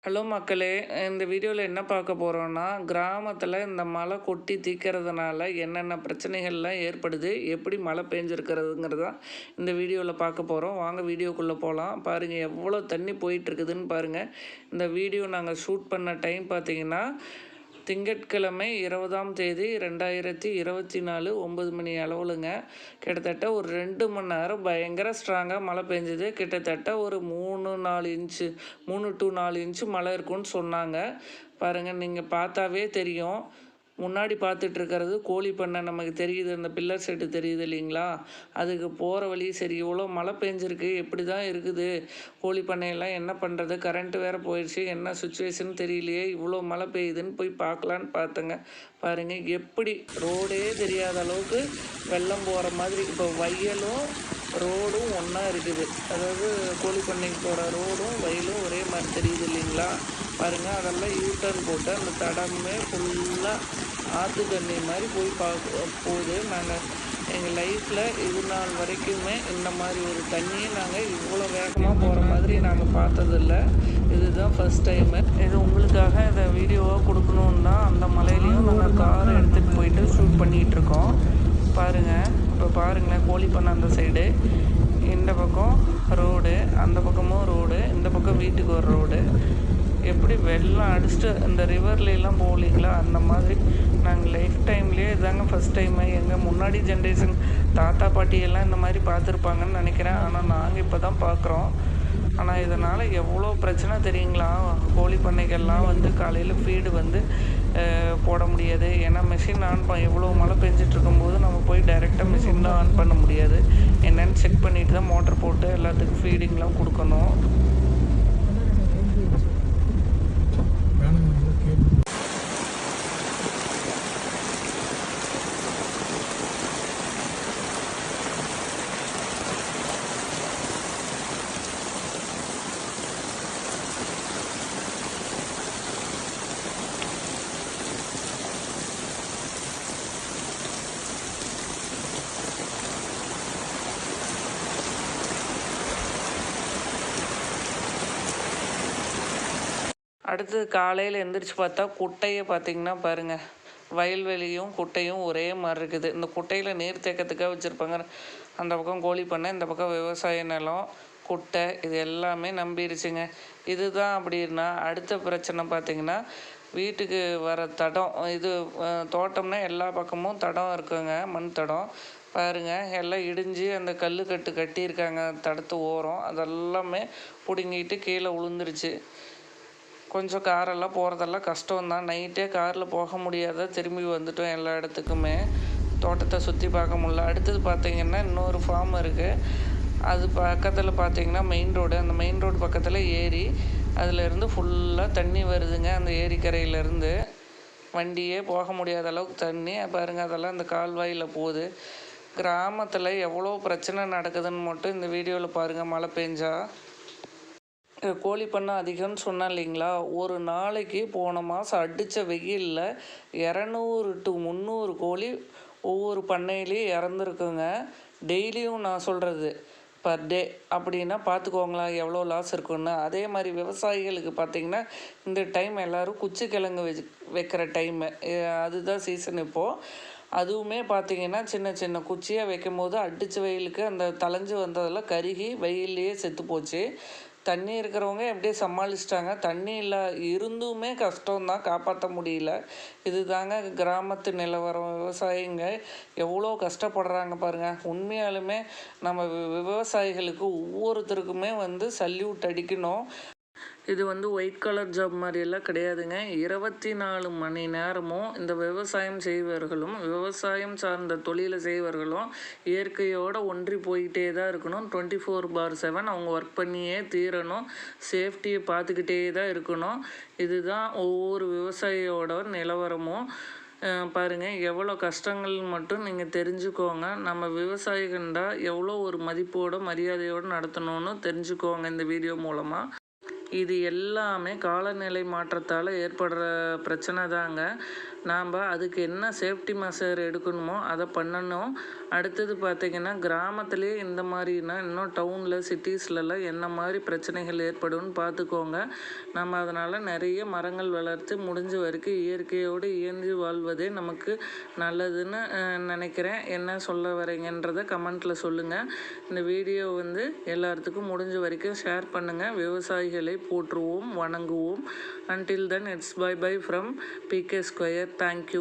Hello மக்களே! இந்த வீடியோல என்ன பார்க்க போறோம்னா, கிராமத்தில இந்த மழை கொட்டி தீர்க்கறதுனால என்னென்ன பிரச்சனைகள்லாம் ஏற்படுது? எப்படி மழை பெஞ்சிருக்கிறதுங்கிறது தான் இந்த வீடியோல பார்க்க போறோம். வாங்க வீடியோக்குள்ள போலாம். பாருங்க எவ்வளோ தண்ணி போயிட்டுருக்குதுன்னு பாருங்க. இந்த வீடியோ நாங்க ஷூட் பண்ண டைம் பார்த்தீங்கன்னா, திங்கட்கிழமை 20ஆம் தேதி 2024 9 மணி அளவுலங்க. கிட்டத்தட்ட ஒரு 2 மணி நேரம் பயங்கர ஸ்ட்ராங்கா மழை பெஞ்சது. கிட்டத்தட்ட ஒரு 3, 4 இன்ச்சு 3 டூ 4 இன்ச்சு மழை இருக்குன்னு சொன்னாங்க. பாருங்க நீங்க பார்த்தாவே தெரியும். முன்னாடி பார்த்துட்டு இருக்கிறது கோழி பண்ணை நமக்கு தெரியுது. அந்த பில்லர் செட்டு தெரியுது இல்லைங்களா? அதுக்கு போகிற வழி சரி இவ்வளோ மழை பெஞ்சிருக்கு. எப்படி தான் இருக்குது? கோழி பண்ணையெல்லாம் என்ன பண்ணுறது? கரண்ட்டு வேறு போயிடுச்சு. என்ன சுச்சுவேஷன் தெரியலையே! இவ்வளோ மழை பெய்யுதுன்னு போய் பார்க்கலான்னு பார்த்தேங்க. பாருங்க எப்படி ரோடே தெரியாத அளவுக்கு வெள்ளம் போகிற மாதிரி இப்போ வயலும் ரோடும் ஒன்றா இருக்குது. அதாவது கோழி பண்ணைக்கு போகிற ரோடும் வயலும் ஒரே மாதிரி தெரியுது இல்லைங்களா? பாருங்கள் அதெல்லாம் யூட்டர்ன் போட்டு அந்த தடமே ஃபுல்லாக ஆற்று தண்ணி மாதிரி போய் போகுது. நாங்கள் எங்கள் லைஃப்பில் இது நாள் வரைக்குமே இந்த மாதிரி ஒரு தண்ணியை நாங்கள் இவ்வளோ வேகமாக போகிற மாதிரி நாங்கள் பார்த்ததில்ல. இதுதான் ஃபஸ்ட் டைமு. இது உங்களுக்காக இதை வீடியோவாக கொடுக்கணுன்னு தான் அந்த மலையிலையும் நாங்கள் காரை எடுத்துகிட்டு போயிட்டு ஷூட் பண்ணிகிட்ருக்கோம். பாருங்கள் இப்போ பாருங்களேன், கோழி பண்ண அந்த சைடு, இந்த பக்கம் ரோடு, அந்த பக்கமும் ரோடு, இந்த பக்கம் வீட்டுக்கு ஒரு ரோடு. எப்படி வெள்ளம் அடிச்சுட்டு இந்த ரிவர்லாம் போகலிங்களா அந்த மாதிரி நாங்கள் லைஃப் டைம்லேயே இதாங்க ஃபஸ்ட் டைமு. எங்கள் முன்னாடி ஜென்ரேஷன் தாத்தா பாட்டியெல்லாம் இந்த மாதிரி பார்த்துருப்பாங்கன்னு நினைக்கிறேன். ஆனால் நாங்கள் இப்போ தான் பார்க்குறோம். ஆனால் இதனால் எவ்வளோ பிரச்சனை தெரியுங்களா? கோழி பண்ணைகள்லாம் வந்து காலையில் ஃபீடு வந்து போட முடியாது. ஏன்னா மிஷின் ஆன் எவ்வளோ மழை பெஞ்சிட்ருக்கும்போது நம்ம போய் டைரெக்டாக மிஷின் தான் ஆன் பண்ண முடியாது. என்னென்னு செக் பண்ணிவிட்டு தான் மோட்டர் போட்டு எல்லாத்துக்கும் ஃபீடிங்லாம் கொடுக்கணும். அடுத்தது காலையில் எந்திரிச்சு பார்த்தா குட்டையை பார்த்திங்கன்னா பாருங்கள், வயல்வெளியும் குட்டையும் ஒரே மாதிரி இருக்குது. இந்த குட்டையில் நீர் தேக்கத்துக்காக வச்சுருப்பாங்க. அந்த பக்கம் கோழி பண்ணை, இந்த பக்கம் விவசாய நிலம், குட்டை, இது எல்லாமே நம்பிடுச்சுங்க. இதுதான் அப்படின்னா அடுத்த பிரச்சனை பார்த்திங்கன்னா, வீட்டுக்கு வர தடம். இது தோட்டம்னா எல்லா பக்கமும் தடம் இருக்குங்க, மண் தடம். பாருங்கள் எல்லாம் இடிஞ்சு அந்த கல் கட்டியிருக்காங்க தடத்து ஓரம். அதெல்லாமே பிடுங்கிட்டு கீழே விழுந்துருச்சு. கொஞ்சம் காரெல்லாம் போகிறதெல்லாம் கஷ்டம்தான். நைட்டே காரில் போக முடியாத திரும்பி வந்துட்டோம் எல்லா இடத்துக்குமே. தோட்டத்தை சுற்றி பார்க்க முடில. அடுத்தது பார்த்திங்கன்னா இன்னொரு ஃபார்ம் இருக்குது. அது பக்கத்தில் பார்த்திங்கன்னா மெயின் ரோடு. அந்த மெயின் ரோடு பக்கத்தில் ஏரி. அதிலேருந்து ஃபுல்லாக தண்ணி வருதுங்க. அந்த ஏரிக்கரையிலேருந்து வண்டியே போக முடியாத அளவுக்கு தண்ணி. பாருங்கள் அதெல்லாம் இந்த கால்வாயில் போகுது. கிராமத்தில் எவ்வளோ பிரச்சனை நடக்குதுன்னு மட்டும் இந்த வீடியோவில் பாருங்கள். மழை பெஞ்சா கோழி பண்ணை அதிகம்னு சொன்னேன் இல்லைங்களா? ஒரு நாளைக்கு போன மாதம் அடித்த வெயிலில் 200 to 300 கோழி ஒவ்வொரு பண்ணையிலையும் இறந்துருக்குங்க. டெய்லியும் நான் சொல்கிறது பர் டே. அப்படின்னா பார்த்துக்கோங்களேன் எவ்வளோ லாஸ் இருக்குன்னு. அதே மாதிரி விவசாயிகளுக்கு பார்த்திங்கன்னா இந்த டைம் எல்லோரும் குச்சிக்கிழங்கு வைக்கிற டைமு. அதுதான் சீசன் இப்போது. அதுவுமே பார்த்திங்கன்னா சின்ன சின்ன குச்சியாக வைக்கும் போது அடித்த வெயிலுக்கு அந்த தளைஞ்சு வந்ததெல்லாம் கருகி வெயில்லையே செத்து போச்சு. தண்ணி இருக்கிறவங்க எப்படியே சமாளிச்சிட்டாங்க. தண்ணி இருந்துமே கஷ்டம்தான், காப்பாற்ற முடியல. இது தாங்க கிராமத்து நிலவரம். விவசாயிங்க எவ்வளோ கஷ்டப்படுறாங்க பாருங்கள். உண்மையாலுமே நம்ம விவசாயிகளுக்கு ஒவ்வொருத்தருக்குமே வந்து சல்யூட் அடிக்கணும். இது வந்து ஒயிட் கலர் ஜாப் மாதிரியெல்லாம் கிடையாதுங்க. 24 மணி நேரமும் இந்த விவசாயம் செய்வர்களும் விவசாயம் சார்ந்த தொழிலை செய்வர்களும் இயற்கையோடு ஒன்றி போய்கிட்டே தான் இருக்கணும். 24/7 அவங்க ஒர்க் பண்ணியே தீரணும். சேஃப்டியை பார்த்துக்கிட்டே தான் இருக்கணும். இதுதான் ஒவ்வொரு விவசாயியோட நிலவரமும். பாருங்கள் எவ்வளோ கஷ்டங்கள் மட்டும் நீங்கள் தெரிஞ்சுக்கோங்க. நம்ம விவசாயிகண்டா எவ்வளோ ஒரு மதிப்போடு மரியாதையோடு நடத்தணும்னு தெரிஞ்சுக்கோங்க இந்த வீடியோ மூலமாக. இது எல்லாமே காலநிலை மாற்றத்தால் ஏற்படுற பிரச்சனை தாங்க. நாம் அதுக்கு என்ன சேஃப்டி மெஷர் எடுக்கணுமோ அதை பண்ணணும். அடுத்தது பார்த்திங்கன்னா கிராமத்துலேயே இந்த மாதிரினா இன்னும் டவுனில் சிட்டிஸ்லலாம் என்ன மாதிரி பிரச்சனைகள் ஏற்படும்னு பார்த்துக்கோங்க. நம்ம அதனால் நிறைய மரங்கள் வளர்த்து முடிஞ்ச வரைக்கும் இயற்கையோடு இயங்கி வாழ்வதே நமக்கு நல்லதுன்னு நினைக்கிறேன். என்ன சொல்ல வரீங்கன்றதை கமெண்ட்டில் சொல்லுங்கள். இந்த வீடியோ எல்லாத்துக்கும் முடிஞ்ச வரைக்கும் ஷேர் பண்ணுங்கள். விவசாயிகளை போற்றுவோம், வணங்குவோம். Until then, it's bye bye from PK Square. Thank you.